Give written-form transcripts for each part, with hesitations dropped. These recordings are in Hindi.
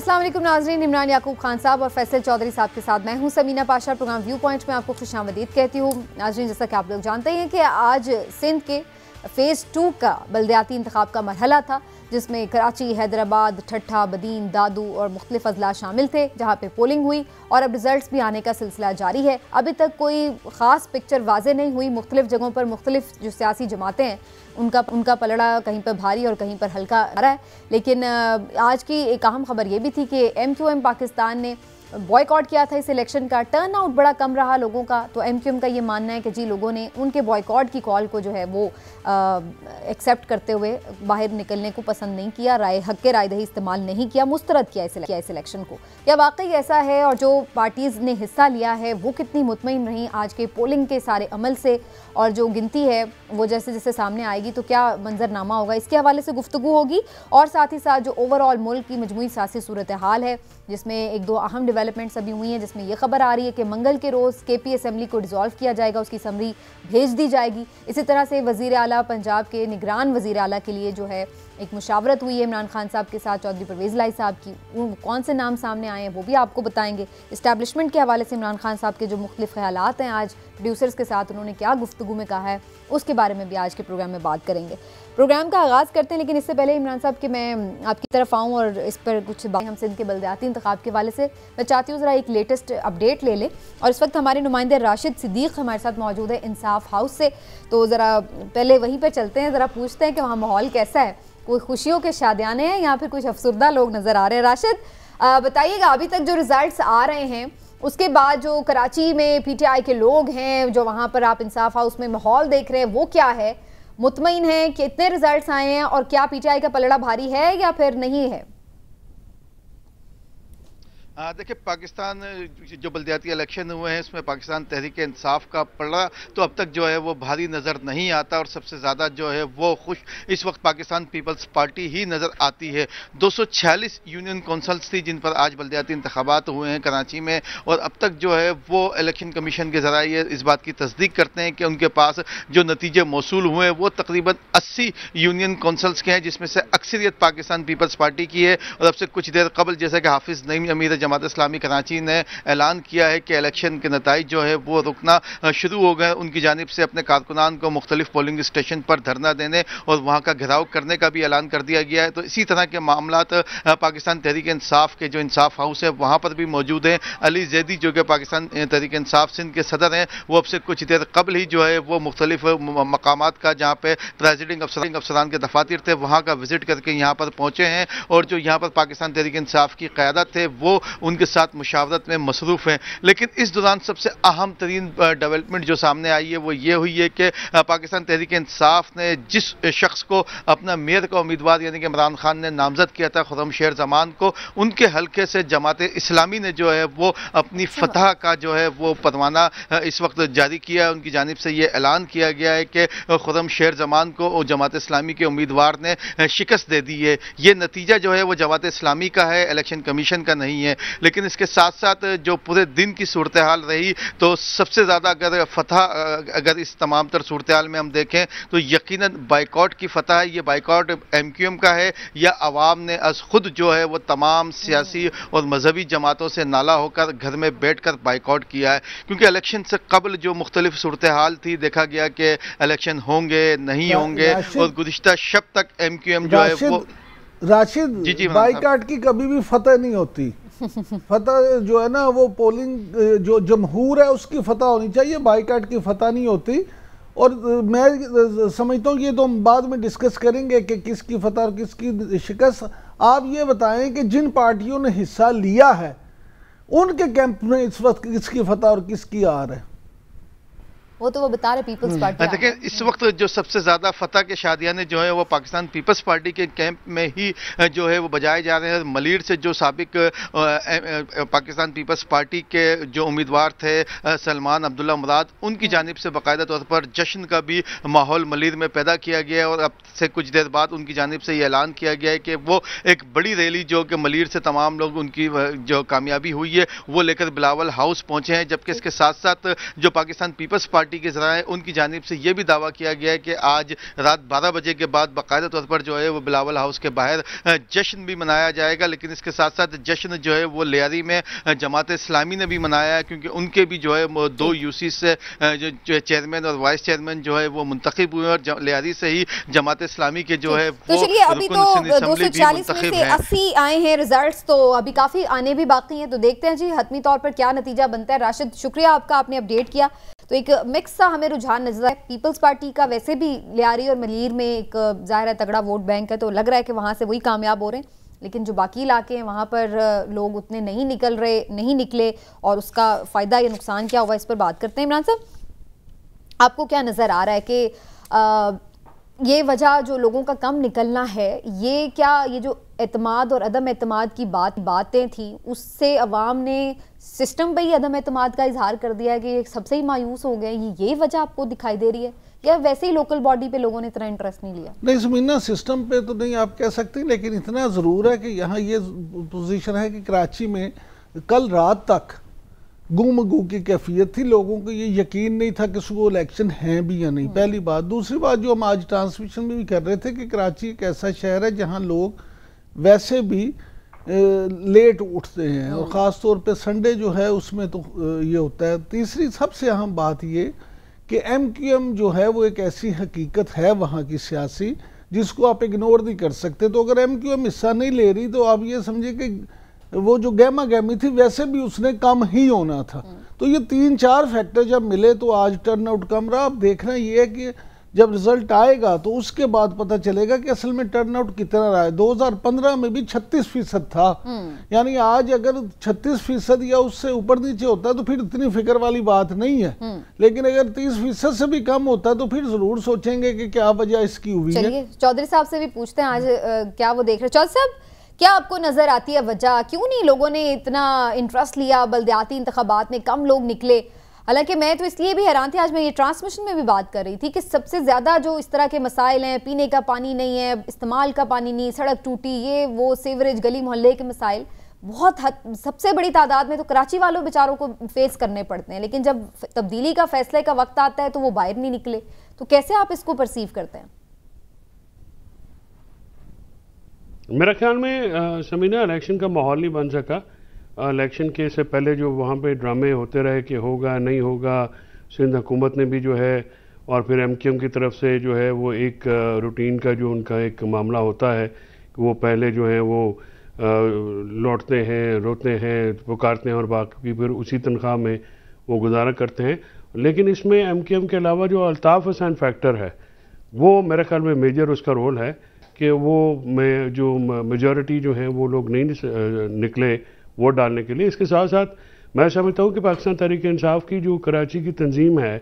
अस्सलाम वालेकुम नाज़रीन, इमरान याकूब खान साहब और फैसल चौधरी साहब के साथ मैं हूं Samina Pasha. Programme viewpoint में आपको खुशामदीद कहती हूं। नाज़रीन, जैसा कि आप लोग जानते हैं कि आज सिंध के फ़ेज़ 2 का बल्दियाती इंतखाब का मरहला था, जिसमें कराची, हैदराबाद, ठट्ठा, बदीन, दादू और मुख्तलिफ अजला शामिल थे, जहाँ पे पोलिंग हुई और अब रिजल्ट्स भी आने का सिलसिला जारी है। अभी तक कोई ख़ास पिक्चर वाज़े नहीं हुई। मुख्तलिफ जगहों पर मुख्तलिफ जो सियासी जमातें हैं उनका पलड़ा कहीं पर भारी और कहीं पर हल्का आ रहा है। लेकिन आज की एक अहम खबर ये भी थी कि MQM पाकिस्तान ने बॉयकॉट किया था इस इलेक्शन का। टर्न आउट बड़ा कम रहा लोगों का, तो MQM का ये मानना है कि जी लोगों ने उनके बॉयकॉट की कॉल को जो है वो एक्सेप्ट करते हुए बाहर निकलने को पसंद नहीं किया, हक के राय दही इस्तेमाल नहीं किया, मुस्तरद किया इस इलेक्शन को। क्या वाकई ऐसा है? और जो पार्टीज़ ने हिस्सा लिया है वो कितनी मुतमईन रहीं आज के पोलिंग के सारे अमल से, और जो गिनती है वो जैसे जैसे सामने आएगी तो क्या मंजरनामा होगा, इसके हवाले से गुफ्तगू होगी। और साथ ही साथ जो ओवरऑल मुल्क की मजमूई सियासी सूरत हाल है, जिसमें एक दो अहम डेवलपमेंट्स अभी हुई हैं, जिसमें यह खबर आ रही है कि मंगल के रोज़ KP असेंबली को डिज़ोल्व किया जाएगा, उसकी समरी भेज दी जाएगी। इसी तरह से वज़ीर आला पंजाब के निगरान वज़ीर आला के लिए जो है एक मुशावरत हुई है इमरान खान साहब के साथ, चौधरी परवेज़ लाई साहब की। कौन से नाम सामने आए हैं वो भी आपको बताएंगे। इस्टेब्लिशमेंट के हवाले से इमरान खान साहब के जो मुख्तलिफ ख्यालात हैं, आज प्रोड्यूसर्स के साथ उन्होंने क्या गुफ्तगू में कहा है, उसके बारे में भी आज के प्रोग्राम में बात करेंगे। प्रोग्राम का आगाज़ करते हैं, लेकिन इससे पहले इमरान साहब कि मैं आपकी तरफ आऊँ और इस पर कुछ बातें हम सिंध के बल्दियाती इंतखाब के हवाले से मैं चाहती हूँ ज़रा एक लेटेस्ट अपडेट ले लें। और इस वक्त हमारे नुमाइंदे राशिद सिद्दीक हमारे साथ मौजूद है इंसाफ हाउस से, तो ज़रा पहले वहीं पर चलते हैं, ज़रा पूछते हैं कि वहाँ माहौल कैसा है, कोई खुशियों के शादियाने हैं या फिर कुछ अफसरदा लोग नज़र आ रहे हैं। राशिद, बताइएगा, अभी तक जो रिजल्ट्स आ रहे हैं उसके बाद जो कराची में PTI के लोग हैं, जो वहाँ पर आप इंसाफ हाउस में माहौल देख रहे हैं, वो क्या है? मुतमईन है कि इतने रिजल्ट्स आए हैं, और क्या PTI का पलड़ा भारी है या फिर नहीं है? देखिए, पाकिस्तान जो बल्दियाती इलेक्शन हुए हैं इसमें पाकिस्तान तहरीक इंसाफ का पलड़ा तो अब तक जो है वो भारी नज़र नहीं आता, और सबसे ज़्यादा जो है वो खुश इस वक्त पाकिस्तान पीपल्स पार्टी ही नज़र आती है। 246 यूनियन कौंसल्स थी जिन पर आज बल्दियाती इंतखाबात हुए हैं कराची में, और अब तक जो है वो इलेक्शन कमीशन के ज़रिए इस बात की तस्दीक करते हैं कि उनके पास जो नतीजे मौसूल हुए हैं वो तकरीबन 80 यूनियन कौंसल्स के हैं, जिसमें से अक्सरियत पाकिस्तान पीपल्स पार्टी की है। और अब से कुछ देर कबल जैसा कि हाफिज़ नईम अमीर जमात इस्लामी कराची ने ऐलान किया है कि इलेक्शन के नताइज जो है वो रुकना शुरू हो गए। उनकी जानिब से अपने कारकुनान को मुख्तलिफ पोलिंग स्टेशन पर धरना देने और वहाँ का घेराव करने का भी ऐलान कर दिया गया है। तो इसी तरह के मामलात पाकिस्तान तहरीक इंसाफ के जो इंसाफ हाउस है वहाँ पर भी मौजूद हैं। अली जैदी जो कि पाकिस्तान तहरीक इंसाफ सिंध के सदर हैं, वो अब से कुछ देर कबल ही जो है वो मुख्तलिफ मकामात का जहाँ पे प्रेसिडिंग अफसरान के दफातर थे वहाँ का विजिट करके यहाँ पर पहुँचे हैं, और जो यहाँ पर पाकिस्तान तहरीक इंसाफ की क़यादत है वो उनके साथ मुशावरत में मसरूफ़ हैं। लेकिन इस दौरान सबसे अहम तरीन डेवलपमेंट जो सामने आई है वो ये हुई है कि पाकिस्तान तहरीक इंसाफ ने जिस शख्स को अपना मेयर का उम्मीदवार यानी कि इमरान खान ने नामजद किया था, खुर्रमशेर जमान को, उनके हल्के से जमात इस्लामी ने जो है वो अपनी फतह का जो है वो परवाना इस वक्त जारी किया। उनकी जानिब से ये ऐलान किया गया है कि खुर्रमशेर जमान को जमात इस्लामी के उम्मीदवार ने शिकस्त दे दी है। ये नतीजा जो है वो जमात इस्लामी का है, इलेक्शन कमीशन का नहीं है। लेकिन इसके साथ साथ जो पूरे दिन की सूरत हाल रही, तो सबसे ज़्यादा अगर इस तमाम तर सूरत हाल में हम देखें तो यकीनन बाइकॉट की फतह है। ये बाइकॉट MQM का है या अवाम ने अज खुद जो है वो तमाम सियासी और मजहबी जमातों से नाला होकर घर में बैठ कर बाइकॉट किया है। क्योंकि इलेक्शन से कबल जो मुख्तलिफ सूरत हाल थी, देखा गया कि इलेक्शन होंगे नहीं होंगे, और गुज़िश्ता शब तक MQM जो है वो राशिद जी बाइकॉट की कभी भी फतह नहीं होती। फतह जो है ना वो पोलिंग जो जमहूर है उसकी फतह होनी चाहिए, बाइकॉट की फतह नहीं होती। और मैं समझता हूँ कि ये तो हम बाद में डिस्कस करेंगे कि किसकी फतह और किसकी शिकस्त। आप ये बताएं कि जिन पार्टियों ने हिस्सा लिया है उनके कैंप में इस वक्त किसकी फतह और किसकी हार है? वो तो वो बता रहे पीपल्स पार्टी। देखिए, इस वक्त जो सबसे ज्यादा फतह के शादियाने जो है वो पाकिस्तान पीपल्स पार्टी के कैंप में ही जो है वो बजाए जा रहे हैं। मलीर से जो साबिक पाकिस्तान पीपल्स पार्टी के जो उम्मीदवार थे सलमान अब्दुल्ला मुराद, उनकी जानिब से बाकायदा तौर पर जश्न का भी माहौल मलीर में पैदा किया गया है। और अब से कुछ देर बाद उनकी जानिब से ये ऐलान किया गया है कि वो एक बड़ी रैली जो कि मलीर से तमाम लोग उनकी जो कामयाबी हुई है वो लेकर बिलावल हाउस पहुंचे हैं। जबकि इसके साथ साथ जो पाकिस्तान पीपल्स पार्टी पार्टी के जराए उनकी जानिब से यह भी दावा किया गया है कि आज रात 12 बजे के बाद बाकायदा तौर पर जो है वो बिलावल हाउस के बाहर जश्न भी मनाया जाएगा। लेकिन इसके साथ साथ जश्न जो है वो लियारी में जमात इस्लामी ने भी मनाया है, क्योंकि उनके भी जो है वो 2 यूसी से जो चेयरमैन और वाइस चेयरमैन जो है वो मुंतखब हुए और लियारी से ही जमात इस्लामी के जो है तो चलिए अभी तो 240 में से 80 आए हैं रिजल्ट्स, तो अभी काफी आने भी बाकी हैं, तो देखते हैं जी हतमी तौर पर क्या नतीजा बनता है। राशिद शुक्रिया आपका, आपने अपडेट किया। तो एक मिक्स सा हमें रुझान नजर आया। पीपल्स पार्टी का वैसे भी लियारी और मलीर में एक जाहिर है तगड़ा वोट बैंक है, तो लग रहा है कि वहां से वही कामयाब हो रहे हैं, लेकिन जो बाकी इलाके हैं वहां पर लोग उतने नहीं निकले और उसका फायदा या नुकसान क्या हुआ, इस पर बात करते हैं। इमरान साहब, आपको क्या नजर आ रहा है कि ये वजह जो लोगों का कम निकलना है, ये क्या ये जो एतमाद और अदम एतमाद की बातें थी उससे अवाम ने सिस्टम पे ही अदम एतमाद का इजहार कर दिया है कि सबसे ही मायूस हो गए, ये वजह आपको दिखाई दे रही है, या वैसे ही लोकल बॉडी पे लोगों ने इतना इंटरेस्ट नहीं लिया? नहीं समीना, सिस्टम पे तो नहीं आप कह सकते, लेकिन इतना ज़रूर है कि यहाँ ये पोजीशन है कि कराची में कल रात तक गुमगू की कैफियत थी, लोगों को ये यकीन नहीं था कि सुबह इलेक्शन हैं भी या नहीं, पहली बात। दूसरी बात जो हम आज ट्रांसमिशन में भी कर रहे थे कि कराची एक ऐसा शहर है जहाँ लोग वैसे भी लेट उठते हैं और ख़ास तौर पे संडे जो है उसमें तो ये होता है। तीसरी सबसे अहम बात ये कि MQM जो है वो एक ऐसी हकीकत है वहाँ की सियासी जिसको आप इग्नोर नहीं कर सकते। तो अगर MQM हिस्सा नहीं ले रही तो आप ये समझिए कि वो जो गहमा गहमी थी वैसे भी उसने कम ही होना था। तो ये 3-4 फैक्टर जब मिले तो आज टर्न आउट कम रहा। अब देखना ये है कि जब रिजल्ट आएगा तो उसके बाद पता चलेगा कि असल में टर्न आउट कितना रहा है। 2015 में भी 36% था, यानी आज अगर 36% या उससे ऊपर नीचे होता है तो फिर इतनी फिक्र वाली बात नहीं है, लेकिन अगर 30% से भी कम होता है तो फिर जरूर सोचेंगे कि क्या वजह इसकी हुई है। चलिए चौधरी साहब से भी पूछते हैं आज क्या वो देख रहे हैं। चौधरी साहब, क्या आपको नजर आती है वजह, क्यों नहीं लोगों ने इतना इंटरेस्ट लिया बल्दियाती इंतखाबात में, कम लोग निकले? हालांकि मैं तो इसलिए भी हैरान थी, आज मैं ये ट्रांसमिशन में भी बात कर रही थी कि सबसे ज़्यादा जो इस तरह के मसाइल हैं, पीने का पानी नहीं है, इस्तेमाल का पानी नहीं, सड़क टूटी, ये वो सीवरेज, गली मोहल्ले के मसाइल बहुत सबसे बड़ी तादाद में तो कराची वालों बेचारों को फेस करने पड़ते हैं, लेकिन जब तब्दीली का फैसले का वक्त आता है तो वो बाहर नहीं निकले। तो कैसे आप इसको परसीव करते हैं? मेरा ख्याल में समीना, इलेक्शन का माहौल नहीं बन सका। इलेक्शन के से पहले जो वहाँ पे ड्रामे होते रहे कि होगा नहीं होगा, सिंध हुकूमत ने भी जो है और फिर MQM की तरफ से जो है वो एक रूटीन का जो उनका एक मामला होता है कि वो पहले जो है वो लौटते हैं, रोते हैं, पुकारते हैं और बाकी फिर उसी तनख्वाह में वो गुजारा करते हैं। लेकिन इसमें MQM के अलावा जो अल्ताफ़ हुसैन फैक्टर है वो मेरे ख्याल में मेजर उसका रोल है कि वो जो मेजॉरिटी जो है वो लोग नहीं निकले वोट डालने के लिए। इसके साथ साथ मैं समझता हूँ कि पाकिस्तान तहरीक इंसाफ की जो कराची की तंजीम है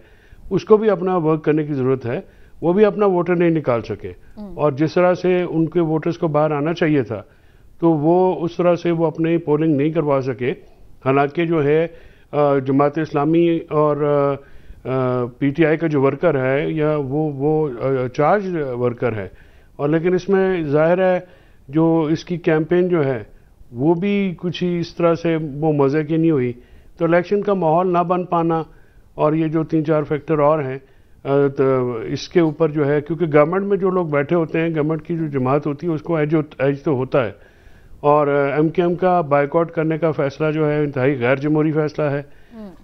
उसको भी अपना वर्क करने की ज़रूरत है। वो भी अपना वोटर नहीं निकाल सके और जिस तरह से उनके वोटर्स को बाहर आना चाहिए था तो वो उस तरह से वो अपने पोलिंग नहीं करवा सके। हालांकि जो है जमात इस्लामी और PTI का जो वर्कर है या वो चार्ज वर्कर है, और लेकिन इसमें जाहिर है जो इसकी कैंपेन जो है वो भी कुछ ही इस तरह से वो मज़े की नहीं हुई। तो इलेक्शन का माहौल ना बन पाना और ये जो 3-4 फैक्टर और हैं तो इसके ऊपर जो है, क्योंकि गवर्नमेंट में जो लोग बैठे होते हैं, गवर्नमेंट की जो जमात होती है उसको एज तो होता है, और MQM का बाइकआउट करने का फैसला जो है इंतहाई गैर जमहूरी फैसला है।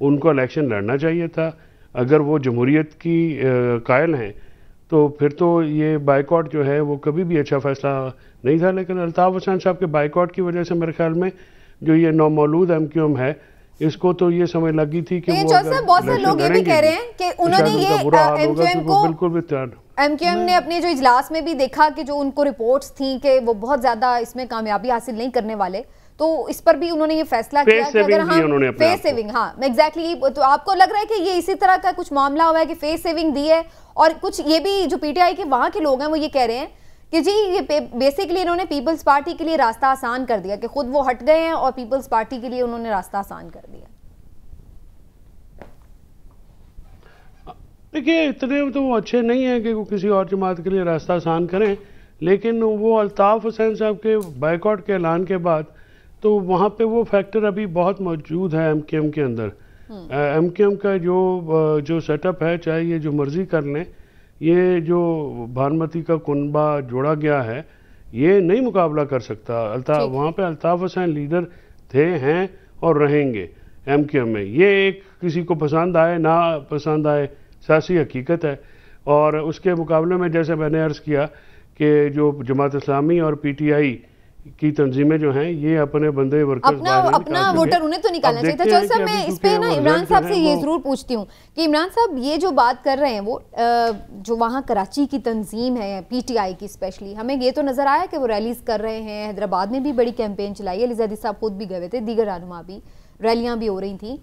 उनको इलेक्शन लड़ना चाहिए था। अगर वो जमहूरियत की कायल हैं तो फिर तो ये बाइकआउट जो है वो कभी भी अच्छा फैसला नहीं था। लेकिन अल्ताफ़ हुसैन साहब के बाइकआउट की वजह से मेरे ख्याल में जो ये नौमौलूद MQM है इसको तो ये समझ लगी थी कि बहुत से लोग ये भी कह रहे हैं कि उन्होंने ये MQM को बिल्कुल भी MQM ने अपने जो इजलास में भी देखा कि जो उनको रिपोर्ट्स थी कि वो बहुत ज्यादा इसमें कामयाबी हासिल नहीं करने वाले, तो इस पर भी उन्होंने ये फैसला किया कि अगर हम फेस सेविंग, हाँ एग्जैक्टली, तो आपको लग रहा है कि ये इसी तरह का कुछ मामला हुआ है कि फेस सेविंग दी है? और कुछ ये भी जो PTI के वहां के लोग हैं वो ये कह रहे हैं कि जी ये बेसिकली इन्होंने पीपल्स पार्टी के लिए रास्ता आसान कर दिया, कि खुद वो हट गए हैं और पीपल्स पार्टी के लिए उन्होंने रास्ता आसान कर दिया। देखिए इतने तो वो अच्छे नहीं है कि वो किसी और जमात के लिए रास्ता आसान करें, लेकिन वो अल्ताफ़ हुसैन साहब के बाइकआउट के ऐलान के बाद तो वहाँ पे वो फैक्टर अभी बहुत मौजूद है MQM के अंदर MQM का जो सेटअप है, चाहे ये जो मर्जी कर लें, ये जो भानुमती का कुनबा जोड़ा गया है, ये नहीं मुकाबला कर सकता। वहाँ पे अल्ताफ हुसैन लीडर थे, हैं और रहेंगे MQM में। ये एक किसी को पसंद आए ना पसंद आए सियासी हकीकत है। और उसके मुकाबले में जैसे मैंने अर्ज़ किया कि जो जमात इस्लामी और PTI की तंजीमें जो हैं, ये अपने बंदे वर्कर्स अपना वोटर उन्हें तो निकालना चाहिए था। चौधरी साहब, मैं इस पे ना इमरान साहब से ये जरूर पूछती हूँ कि इमरान साहब ये जो बात कर रहे हैं वो जो वहाँ कराची की तंजीम है PTI की स्पेशली, हमें ये तो नजर आया कि वो रैलीज कर रहे हैं। हैदराबाद में भी बड़ी कैंपेन चलाई है, लिजादी साहब खुद भी गए थे, दीगर रहनुमा भी, रैलियाँ भी हो रही थी।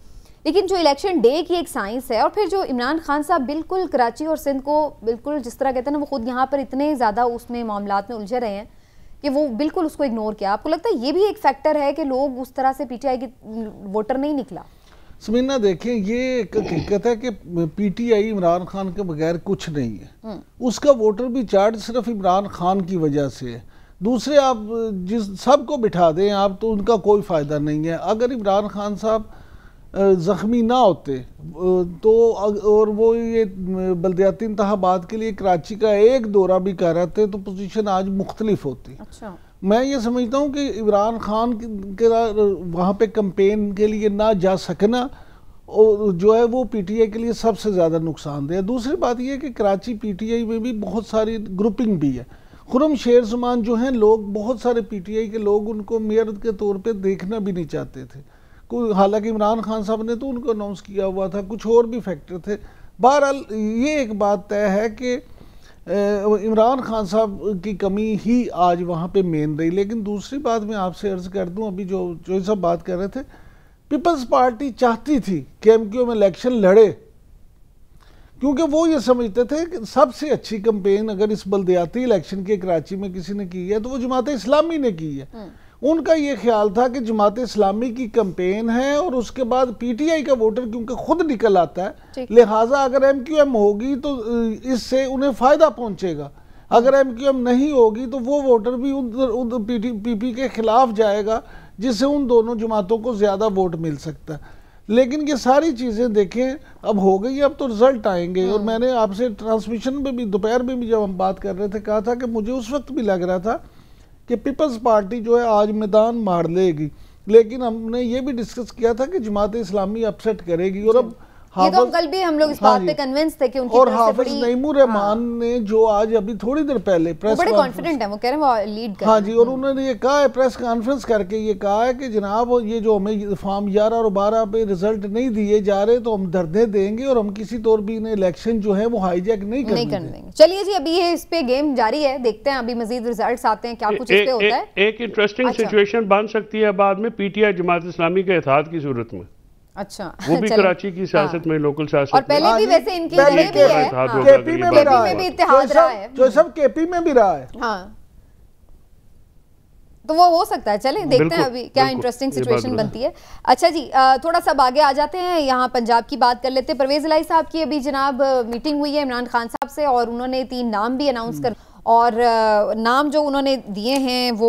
लेकिन जो इलेक्शन डे की एक साइंस है, और फिर जो इमरान खान साहब बिल्कुल कराची और सिंध को बिल्कुल जिस तरह कहते हैं ना, वो खुद यहाँ पर इतने ज़्यादा उसमें मामलात में उलझे रहे हैं कि वो बिल्कुल उसको इग्नोर किया। आपको लगता है ये भी एक फैक्टर है कि लोग उस तरह से PTI की वोटर नहीं निकला? समीना देखें, ये एक हकीकत है कि PTI इमरान खान के बगैर कुछ नहीं है। उसका वोटर भी चार्ज सिर्फ इमरान खान की वजह से है। दूसरे आप जिस सबको बिठा दें आप, तो उनका कोई फ़ायदा नहीं है। अगर इमरान खान साहब ज़ख्मी ना होते तो, और वो ये बल्दियाती इंतखाबात के लिए कराची का एक दौरा भी कर रहे थे, तो पोजीशन आज मुख्तलिफ होती। अच्छा। मैं ये समझता हूँ कि इमरान खान के वहाँ पे कैंपेन के लिए ना जा सकना और जो है वो PTI के लिए सबसे ज़्यादा नुकसानदेह है। दूसरी बात यह कि कराची PTI में भी बहुत सारी ग्रुपिंग भी है। खुरम शेर जुमान जो हैं लोग, बहुत सारे PTI के लोग उनको मेयर के तौर पे देखना भी नहीं चाहते थे। हालांकि इमरान खान साहब ने तो उनको अनाउंस किया हुआ था, कुछ और भी फैक्टर थे। बहरहाल ये एक बात तय है कि इमरान खान साहब की कमी ही आज वहाँ पे मेन रही। लेकिन दूसरी बात मैं आपसे अर्ज़ कर दूँ, अभी जो सब बात कर रहे थे, पीपल्स पार्टी चाहती थी कि MQM इलेक्शन लड़े, क्योंकि वो ये समझते थे कि सबसे अच्छी कैंपेन अगर इस बल्दियाती इलेक्शन के कराची में किसी ने की है तो वो जमात इस्लामी ने की है। उनका ये ख्याल था कि जमात इस्लामी की कैंपेन है और उसके बाद PTI का वोटर क्योंकि खुद निकल आता है, लिहाजा अगर MQM होगी तो इससे उन्हें फ़ायदा पहुंचेगा। अगर MQM नहीं होगी तो वो वोटर भी उधर PP के खिलाफ जाएगा, जिससे उन दोनों जमातों को ज़्यादा वोट मिल सकता है। लेकिन ये सारी चीज़ें देखें अब हो गई, अब तो रिजल्ट आएंगे। और मैंने आपसे ट्रांसमिशन में भी दोपहर में भी जब हम बात कर रहे थे कहा था कि मुझे उस वक्त भी लग रहा था कि पीपल्स पार्टी जो है आज मैदान मार लेगी, लेकिन हमने ये भी डिस्कस किया था कि जमात इस्लामी अपसेट करेगी। और अब ये तो कल भी हम लोग इस बात पे कन्विंस थे कि उनकी और हाफिज नईमुर रहमान ने जो आज अभी थोड़ी देर पहले प्रेस बड़े कॉन्फिडेंट है, वो कह रहे हैं वो लीड कर। हाँ जी, और उन्होंने ये कहा है प्रेस कॉन्फ्रेंस करके, ये कहा है कि जनाब ये जो हमें फॉर्म 11 और 12 पे रिजल्ट नहीं दिए जा रहे तो हम धरने देंगे और हम किसी तौर भी इन्हें इलेक्शन जो है वो हाईजैक नहीं करने देंगे। चलिए जी, अभी ये इस पे गेम जारी है, देखते हैं अभी मजीद रिजल्ट आते हैं क्या कुछ इस पे होता है। एक इंटरेस्टिंग सिचुएशन बन सकती है बाद में PTI जमात इस्लामी के इत्तेहाद की सूरत में। अच्छा, वो भी कराची की सियासत में, लोकल सियासत और पहले भी वैसे इनकी KP में भी इत्तेहाद रहा है, जो सब KP में भी रहा है। हाँ, तो वो हो सकता है। चलें देखते हैं अभी क्या इंटरेस्टिंग सिचुएशन बनती है। अच्छा जी, थोड़ा सा आगे आ जाते हैं, यहाँ पंजाब की बात कर लेते हैं। परवेज इलाही साहब की अभी जनाब मीटिंग हुई है इमरान खान साहब से और उन्होंने 3 नाम भी अनाउंस कर, और नाम जो उन्होंने दिए हैं वो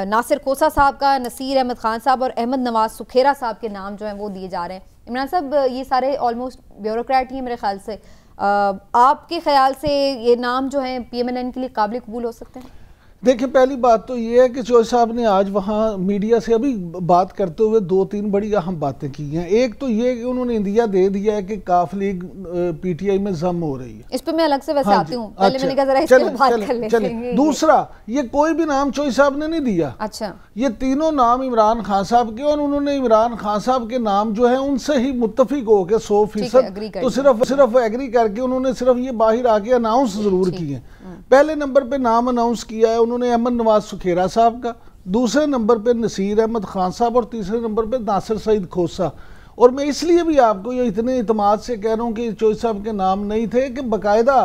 नासिर खोसा साहब का, नसीर अहमद खान साहब और अहमद नवाज सुखेरा साहब के नाम जो हैं वो दिए जा रहे हैं। इमरान साहब ये सारे ऑलमोस्ट ब्यूरोक्रेट ही हैं मेरे ख्याल से, आपके ख्याल से ये नाम जो हैं PMNN के लिए काबिल कबूल हो सकते हैं? देखिए, पहली बात तो ये है कि चौधरी साहब ने आज वहाँ मीडिया से अभी बात करते हुए 2-3 बड़ी अहम बातें की हैं। एक तो ये कि उन्होंने इंदिया दे दिया है कि काफ लीग PTI में जम हो रही है। इस पे मैं अलग से वैसे आती हूँ, पहले मैंने कहा जरा इस पे बात कर लेते हैं। दूसरा, ये कोई भी नाम चौधरी साहब ने नहीं दिया। अच्छा, ये तीनों नाम इमरान खान साहब के, और उन्होंने इमरान खान साहब के नाम जो है उनसे ही मुत्तफिक हो के 100% तो सिर्फ एग्री करके उन्होंने सिर्फ ये बाहर आके अनाउंस जरूर किए। पहले नंबर पे नाम अनाउंस किया है उन्होंने अहमद नवाज सुखेरा साहब का, दूसरे नंबर पे नसीर अहमद खान साहब और तीसरे नंबर पे नासिर सईद खोसा। और मैं इसलिए भी आपको ये इतने इतमाद से कह रहा हूँ कि चौधरी साहब के नाम नहीं थे कि बाकायदा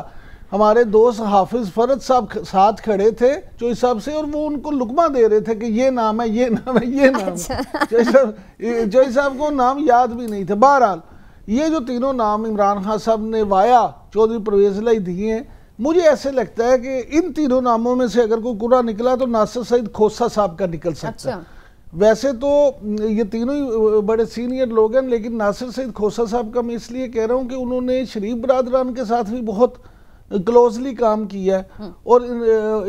हमारे दोस्त हाफिज फरद साहब साथ खड़े थे चौधरी साहब से और वो उनको लुकमा दे रहे थे कि ये नाम है, ये नाम है, ये नाम है। चौधरी साहब को नाम याद भी नहीं थे। बहरहाल ये जो तीनों नाम इमरान खान साहब ने वाया चौधरी परवेज इलाही दिए हैं, मुझे ऐसे लगता है कि इन तीनों नामों में से अगर कोई कुरा निकला तो नासिर सईद खोसा साहब का निकल सकता है। वैसे तो ये तीनों ही बड़े सीनियर लोग हैं, लेकिन नासिर सईद खोसा साहब का मैं इसलिए कह रहा हूँ कि उन्होंने शरीफ बरादरान के साथ भी बहुत क्लोजली काम किया है और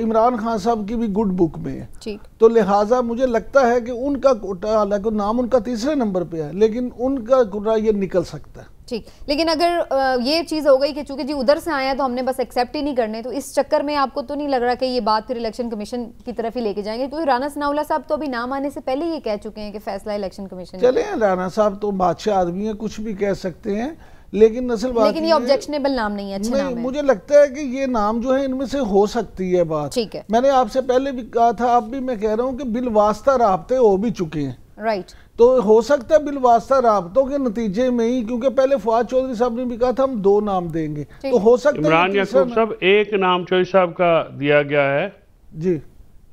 इमरान खान साहब की भी गुड बुक में है। ठीक, तो लिहाजा मुझे लगता है कि उनका हालांकि नाम उनका तीसरे नंबर पे है, लेकिन उनका कोटा ये निकल सकता है। ठीक, लेकिन अगर ये चीज हो गई कि चूंकि जी उधर से आए हैं तो हमने बस एक्सेप्ट ही नहीं करने, तो इस चक्कर में आपको तो नहीं लग रहा कि ये बात फिर इलेक्शन कमीशन की तरफ ही लेके जाएंगे? क्योंकि राना सनाउल्लाह साहब तो अभी नाम आने से पहले ये कह चुके हैं कि फैसला इलेक्शन कमीशन। चले, राना साहब तो बादशाह आदमी है, कुछ भी कह सकते हैं, लेकिन लेकिन ये ऑब्जेक्शनेबल नाम नहीं है, अच्छा नाम है। मुझे लगता है कि ये नाम जो है इनमें से हो सकती है बात। ठीक है, मैंने आपसे पहले भी कहा था, अब भी मैं कह रहा हूँ कि बिलवास्ता राब्ते हो भी चुके हैं। राइट, तो हो सकता है बिलवास्ता राब्तों के नतीजे में ही, क्योंकि पहले फवाद चौधरी साहब ने भी कहा था हम 2 नाम देंगे, तो हो सकता है इमरान याकूब साहब एक नाम चौधरी साहब का दिया गया है जी,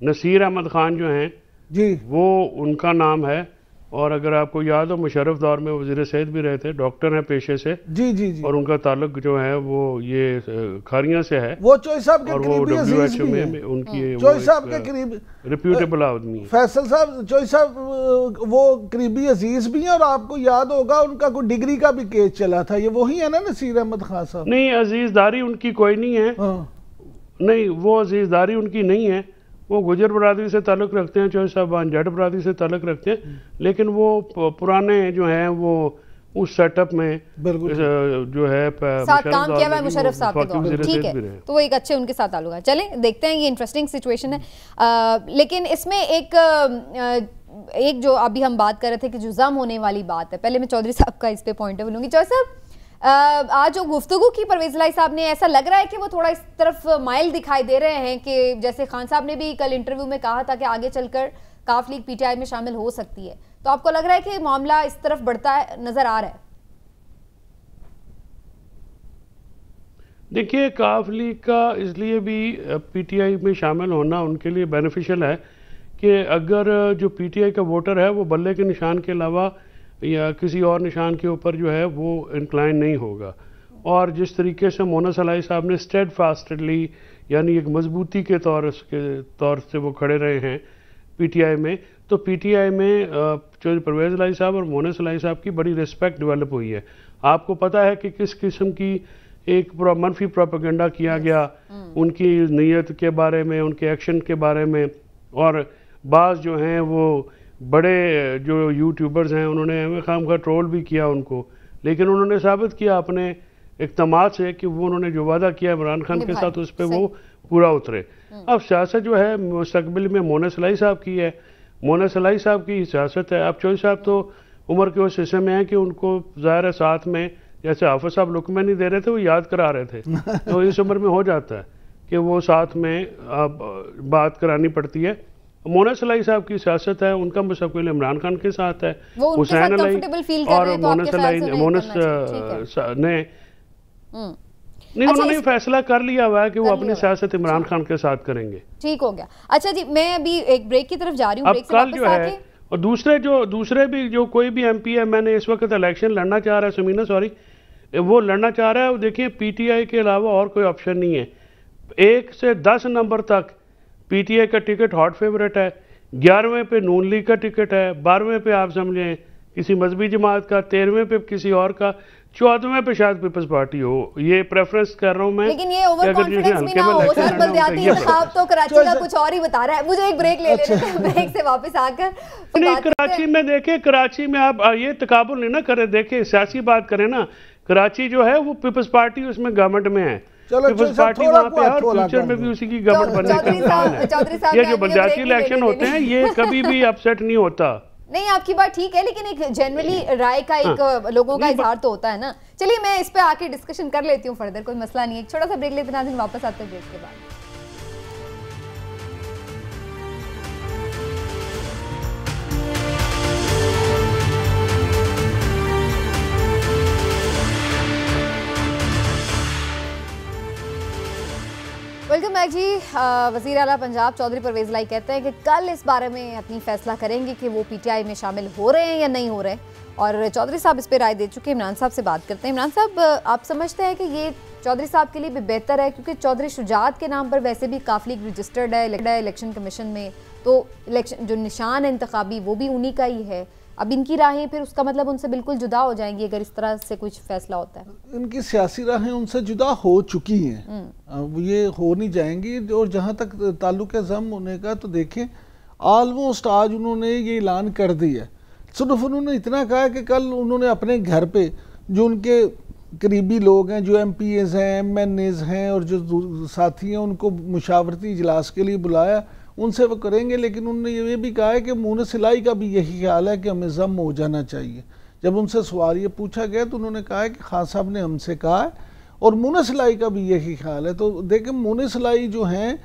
नसीर अहमद खान जो हैं जी, वो उनका नाम है। और अगर आपको याद हो मुशर्रफ दौर में वज़ीर सेहत भी रहे थे, डॉक्टर हैं पेशे से जी जी जी, और उनका ताल्लुक जो है वो ये खारियां से है। वो चौधरी साहब के करीबी अजीज भी हैं, उनकी चौधरी साहब के करीब रिप्यूटेबल आदमी है फैसल साहब। चौधरी साहब वो करीबी अजीज भी हैं, और आपको याद होगा उनका कोई डिग्री का भी केस चला था, ये वही है ना नसीर अहमद खान साहब? नहीं, अजीजदारी उनकी कोई नहीं है। नहीं, वो अजीजदारी उनकी नहीं है, वो गुजर बरादरी से ताल्लुक़ रखते हैं, चौधरी साहब जट बरादरी से ताल्लुक़ रखते हैं, लेकिन वो पुराने जो हैं वो उस सेटअप में जो है साथ काम किया हुआ है मुशर्रफ साहब के दौर, ठीक है, तो वो एक अच्छे उनके साथ ताल्लुक़ है। चलें देखते हैं, ये इंटरेस्टिंग सिचुएशन है। लेकिन इसमें एक जो अभी हम बात कर रहे थे कि जो जम होने वाली बात है, पहले मैं चौधरी साहब का इस पे पॉइंट ऑफ व्यू लूंगी। चौधरी साहब, आज जो गुफ्तगू की परवेज लाई साहब ने, ऐसा लग रहा है कि वो थोड़ा इस तरफ माइल दिखाई दे रहे हैं कि जैसे खान साहब ने भी कल इंटरव्यू में कहा था कि आगे चलकर काफ लीग पीटीआई में शामिल हो सकती है, तो आपको लग रहा है कि मामला इस तरफ बढ़ता है नजर आ रहा है? देखिए, काफ लीग का इसलिए भी पीटीआई में शामिल होना उनके लिए बेनिफिशियल है कि अगर जो पीटीआई का वोटर है वो बल्ले के निशान के अलावा या किसी और निशान के ऊपर जो है वो इंक्लाइन नहीं होगा, और जिस तरीके से मोना सलाई साहब ने स्टेड फास्टली यानी एक मजबूती के तौर से वो खड़े रहे हैं पीटीआई में, तो पीटीआई में चौधरी परवेज लाई साहब और मोना सलाई साहब की बड़ी रिस्पेक्ट डेवलप हुई है। आपको पता है कि किस किस्म की एक मनफी प्रोपेगेंडा किया गया उनकी नीयत के बारे में, उनके एक्शन के बारे में, और बाज़ जो हैं वो बड़े जो यूट्यूबर्स हैं उन्होंने हमें खाम का ट्रोल भी किया उनको, लेकिन उन्होंने साबित किया अपने इक़्तिमाद से कि वो उन्होंने जो वादा किया इमरान खान के साथ उस पर वो पूरा उतरे। अब सियासत जो है मुस्तकबिल में मोना सलाई साहब की है, मोना सलाई साहब की सियासत है। अब चौधरी साहब तो उम्र के उस हिस्से में है कि उनको ज़ाहिर है साथ में, जैसे हाफिज़ साहब लुकमे नहीं दे रहे थे वो याद करा रहे थे, तो इस उम्र में हो जाता है कि वो साथ में बात करानी पड़ती है। मोना सलाई साहब की सियासत है, उनका मुस्तकबिल इमरान खान के साथ है, हुसैन अली और मोना सलाई ने नहीं, उन्होंने फैसला कर लिया हुआ है कि वो अपनी सियासत इमरान खान के साथ करेंगे। ठीक हो गया। अच्छा जी, मैं अभी एक ब्रेक की तरफ जा रही हूँ, अब कल जो है, और दूसरे भी जो कोई भी एमपी है, मैंने इस वक्त इलेक्शन लड़ना चाह रहा है, समीना सॉरी, वो लड़ना चाह रहा है, देखिए पीटीआई के अलावा और कोई ऑप्शन नहीं है। 1 से 10 नंबर तक पीटीआई का टिकट हॉट फेवरेट है, 11वें पे नून लीग का टिकट है, 12वें पे आप समझें किसी मजहबी जमात का, 13वें पे किसी और का, 14वें पे शायद पीपल्स पार्टी हो। ये प्रेफरेंस कर रहा हूँ मैं, लेकिन ये ओवर कॉन्फिडेंस भी ना हो सर, बल्दियाती इंतखाब तो कराची का कुछ और ही बता रहा है। मुझे एक ब्रेक ले लेते हैं, ब्रेक से वापस आकर नहीं, कराची में देखे, कराची में आप ये तकाबुल नहीं ना करें, देखे सियासी बात करें ना, कराची जो है वो पीपल्स पार्टी उसमें गवर्नमेंट में है, पीपल्स पार्टी वहाँ पे है, और फ्यूचर में भी उसी की गवर्नमेंट बनने का प्लान है। ये जो बल्दियाती इलेक्शन होते हैं ये कभी भी अपसेट नहीं होता। नहीं, आपकी बात ठीक है, लेकिन एक जनरली राय का एक लोगों का इजहार तो होता है ना। चलिए मैं इस पे आके डिस्कशन कर लेती हूँ फर्दर, कोई मसला नहीं है। एक छोटा सा ब्रेक लेते हैं, वापस आते हैं ब्रेक के बाद। वेलकम बैक जी। वज़ीर आला पंजाब चौधरी परवेज लाई कहते हैं कि कल इस बारे में अपनी फैसला करेंगे कि वो पीटीआई में शामिल हो रहे हैं या नहीं हो रहे, और चौधरी साहब इस पे राय दे चुके हैं। इमरान साहब से बात करते हैं। इमरान साहब, आप समझते हैं कि ये चौधरी साहब के लिए भी बेहतर है, क्योंकि चौधरी शुजात के नाम पर वैसे भी काफ़ी लीग रजिस्टर्ड है इलेक्शन कमीशन में, तो इलेक्शन जो निशान है इंतखाबी वो भी उन्हीं का ही है। अब इनकी राहें फिर उसका मतलब उनसे बिल्कुल जुदा हो जाएंगी अगर इस तरह से कुछ फैसला होता है। इनकी सियासी राहें उनसे जुदा हो चुकी हैं, अब ये हो नहीं जाएंगी। और जहाँ तक ताल्लुक ज़म होने का, तो देखें ऑलमोस्ट आज उन्होंने ये ऐलान कर दिया। सिर्फ उन्होंने इतना कहा कि कल उन्होंने अपने घर पे जो उनके करीबी लोग हैं, जो MPs हैं, MNAs हैं और जो साथी हैं, उनको मुशावरती इजलास के लिए बुलाया, उनसे वो करेंगे। लेकिन उन्होंने ये भी कहा है कि मुन सिलाई का भी यही ख्याल है कि हमें ज़म हो जाना चाहिए। जब उनसे सवाल ये पूछा गया तो उन्होंने कहा है कि खान साहब ने हमसे कहा है और मुन सिलाई का भी यही ख्याल है। तो देखें मुन सिलाई जो हैं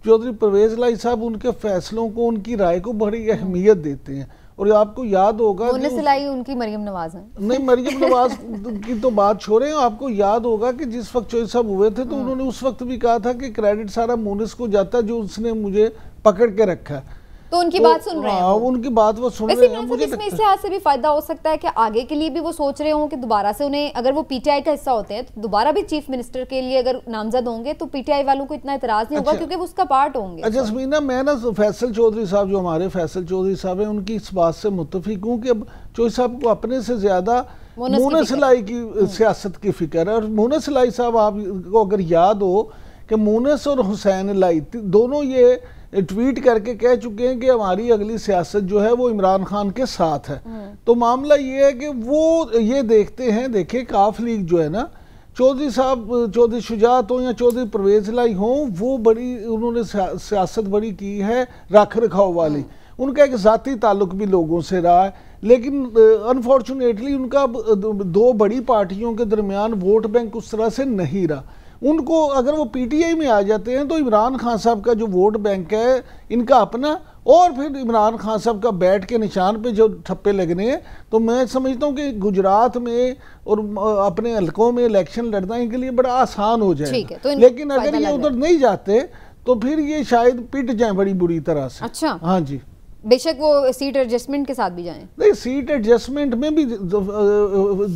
चौधरी परवेज़ इलाही साहब, उनके फैसलों को, उनकी राय को बड़ी अहमियत देते हैं। और आपको याद होगा मुन सिलाई उनकी मरियम नवाज है। नहीं, मरियम नवाज की तो बात छोड़ें, आपको याद होगा कि जिस वक्त चौधरी साहब हुए थे तो उन्होंने उस वक्त भी कहा था कि क्रेडिट सारा मुनिस को जाता है जो उसने मुझे पकड़ के रखा है। तो उनकी बात सुन रहे हैं, उनकी बात वो सुन रहे हैं। मुझे इसमें इस लिहाज से भी फायदा हो सकता है कि आगे के लिए भी वो सोच रहे हों कि दोबारा से उन्हें, अगर वो PTI का हिस्सा होते हैं तो दोबारा भी चीफ मिनिस्टर के लिए अगर नामजद होंगे तो PTI वालों को इतना इतराज नहीं होगा क्योंकि वो उसका पार्ट होंगे। अच्छा समीना, मैं ना फैसल चौधरी साहब, जो हमारे फैसल चौधरी साहब हैं, उनकी इस बात से मुत्तफिक हूँ कि अब चौधरी साहब को अपने से ज्यादा मुन सिलाई की सियासत की फिक्र है। और मुन सिलाई साहब, आपको अगर याद हो कि मुनस और हुसैन इलाही दोनों ये ट्वीट करके कह चुके हैं कि हमारी अगली सियासत जो है वो इमरान खान के साथ है। तो मामला ये है कि वो ये देखते हैं, देखिए काफ लीग जो है ना, चौधरी साहब, चौधरी शुजात हो या चौधरी परवेज़ इलाही हो, वो बड़ी उन्होंने सियासत बड़ी की है रख रखाव वाली। उनका एक ज़ाती ताल्लुक भी लोगों से रहा है, लेकिन अनफॉर्चुनेटली उनका दो बड़ी पार्टियों के दरमियान वोट बैंक उस तरह से नहीं रहा। उनको अगर वो PTI में आ जाते हैं तो इमरान खान साहब का जो वोट बैंक है इनका अपना, और फिर इमरान खान साहब का बैठ के निशान पे जो ठप्पे लगने हैं, तो मैं समझता हूँ कि गुजरात में और अपने हलकों में इलेक्शन लड़ना इनके लिए बड़ा आसान हो जाएगा। तो लेकिन अगर ये उधर नहीं जाते तो फिर ये शायद पिट जाए बड़ी बुरी तरह से। अच्छा, हाँ जी, बेशक वो सीट एडजस्टमेंट के साथ भी जाएं। नहीं, सीट एडजस्टमेंट में भी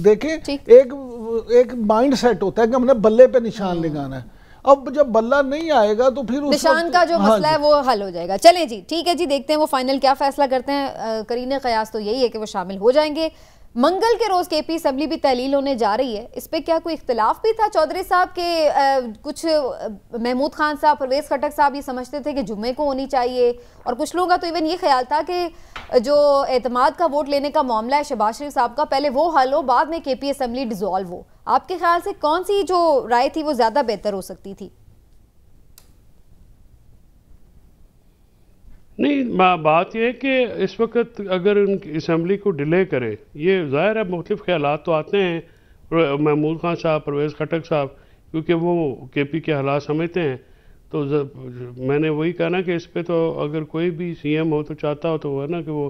देखें, एक माइंड सेट होता है कि हमने बल्ले पे निशान लगाना है। अब जब बल्ला नहीं आएगा तो फिर निशान का जो मसला है वो हल हो जाएगा। चलें जी, ठीक है जी, देखते हैं वो फाइनल क्या फैसला करते हैं। करीने कयास तो यही है कि वो शामिल हो जाएंगे। मंगल के रोज KP असेंबली भी तहलील होने जा रही है, इस पे क्या कोई इख्तिलाफ भी था? चौधरी साहब के कुछ महमूद खान साहब, परवेज़ खटक साहब ये समझते थे कि जुम्मे को होनी चाहिए, और कुछ लोगों का तो इवन ये ख्याल था कि जो एतमाद का वोट लेने का मामला है शहबाज शरीफ साहब का, पहले वो हल हो, बाद में KP असेंबली डिसॉल्व हो। आपके ख्याल से कौन सी जो राय थी वो ज्यादा बेहतर हो सकती थी? नहीं, बात यह है कि इस वक्त अगर असेंबली को डिले करे, ये ज़ाहिर है मुख्तलिफ ख्यालात तो आते हैं महमूद खान साहब, परवेज़ खटक साहब, क्योंकि वो KP के हालात समझते हैं। तो मैंने वही कहा ना कि इस पे तो अगर कोई भी CM हो तो चाहता हो तो वो है ना कि वो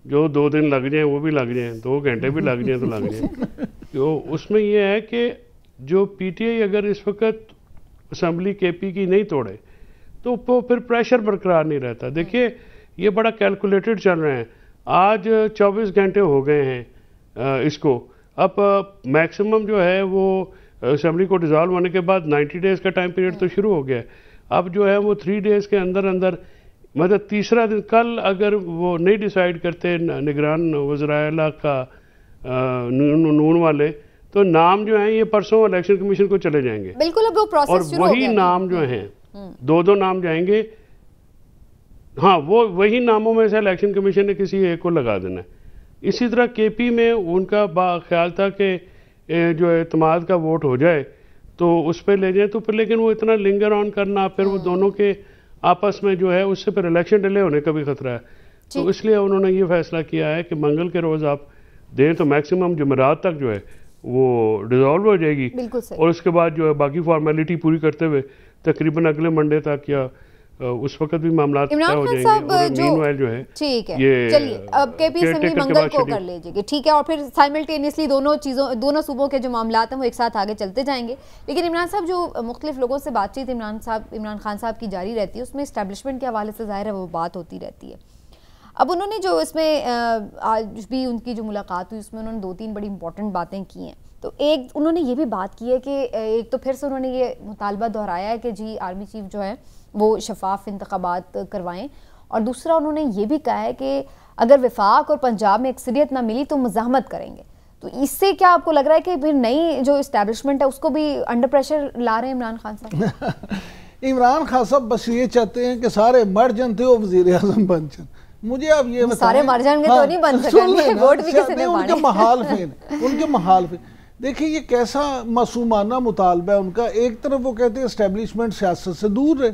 जो 2 दिन लग जाएं वो भी लग जाएं, 2 घंटे भी लग जाएं तो लग जाएं। तो उसमें यह है कि जो PTI अगर इस वक्त असेंबली KP की नहीं तोड़े तो फिर प्रेशर बरकरार नहीं रहता। देखिए ये बड़ा कैलकुलेटेड चल रहे हैं। आज 24 घंटे हो गए हैं इसको, अब मैक्सिमम जो है वो असेंबली को डिज़ोल्व होने के बाद 90 डेज़ का टाइम पीरियड तो शुरू हो गया है। अब जो है वो 3 डेज़ के अंदर अंदर, मतलब तीसरा दिन, कल अगर वो नहीं डिसाइड करते निगरान वज़राए का नून वाले, तो नाम जो हैं ये परसों इलेक्शन कमीशन को चले जाएंगे। बिल्कुल, अब वो प्रोसेस शुरू हो गया। और वही नाम जो हैं 2-2 नाम जाएंगे। हाँ, वो वही नामों में से इलेक्शन कमीशन ने किसी एक को लगा देना है। इसी तरह KP में उनका ख्याल था कि जो एतमाद का वोट हो जाए तो उस पर ले जाए, तो फिर लेकिन वो इतना लिंगर ऑन करना, फिर वो दोनों के आपस में जो है उससे फिर इलेक्शन डिले होने का भी खतरा है। तो इसलिए उन्होंने ये फैसला किया है कि मंगल के रोज़ आप दें तो मैक्सिमम जुमेरात तक जो है वो डिज़ोल्व हो जाएगी, और उसके बाद जो है बाकी फॉर्मेलिटी पूरी करते हुए तकरीबन अगले मंडे तक या उस वक्त भी मामला तय हो जाएंगे। और मीनवाइल जो है, ठीक है, चलिए अब KP असेंबली मंगल को कर लीजिएगा, ठीक है, और फिर साइमल्टेनियसली दोनों सूबों के जो मामला हैं वो एक साथ आगे चलते जाएंगे। लेकिन इमरान साहब, जो मुख्तलिफ लोगों से बातचीत इमरान खान साहब की जारी रहती है, उसमें इस्टेब्लिशमेंट के हवाले से ज़ाहिर है वो बात होती रहती है। अब उन्होंने जो इसमें आज भी उनकी जो मुलाकात हुई उसमें उन्होंने 2-3 बड़ी इंपॉर्टेंट बातें की हैं। तो एक उन्होंने ये भी बात की है कि एक तो फिर से उन्होंने ये मुतालबा दोहराया है कि जी आर्मी चीफ जो है वो शफाफ इंतखाबात करवाएं, और दूसरा उन्होंने ये भी कहा है कि अगर वफाक और पंजाब में अक्सरियत ना मिली तो मुज़ाहमत करेंगे। तो इससे क्या आपको लग रहा है कि फिर नई जो इस्टेब्लिशमेंट है उसको भी अंडर प्रेशर ला रहे हैं इमरान खान साहब? इमरान खान साहब बस ये चाहते हैं कि सारे मर जान थे वो वज़ीर आज़म बन जाए। मुझे अब ये सारे मर जाएंगे तो नहीं बन सकेंगे, वोट भी किसी ने उनके महाल देखिए ये कैसा मासूमाना मुतालबा है उनका। एक तरफ वो कहते हैं एस्टेब्लिशमेंट सियासत से दूर रहे,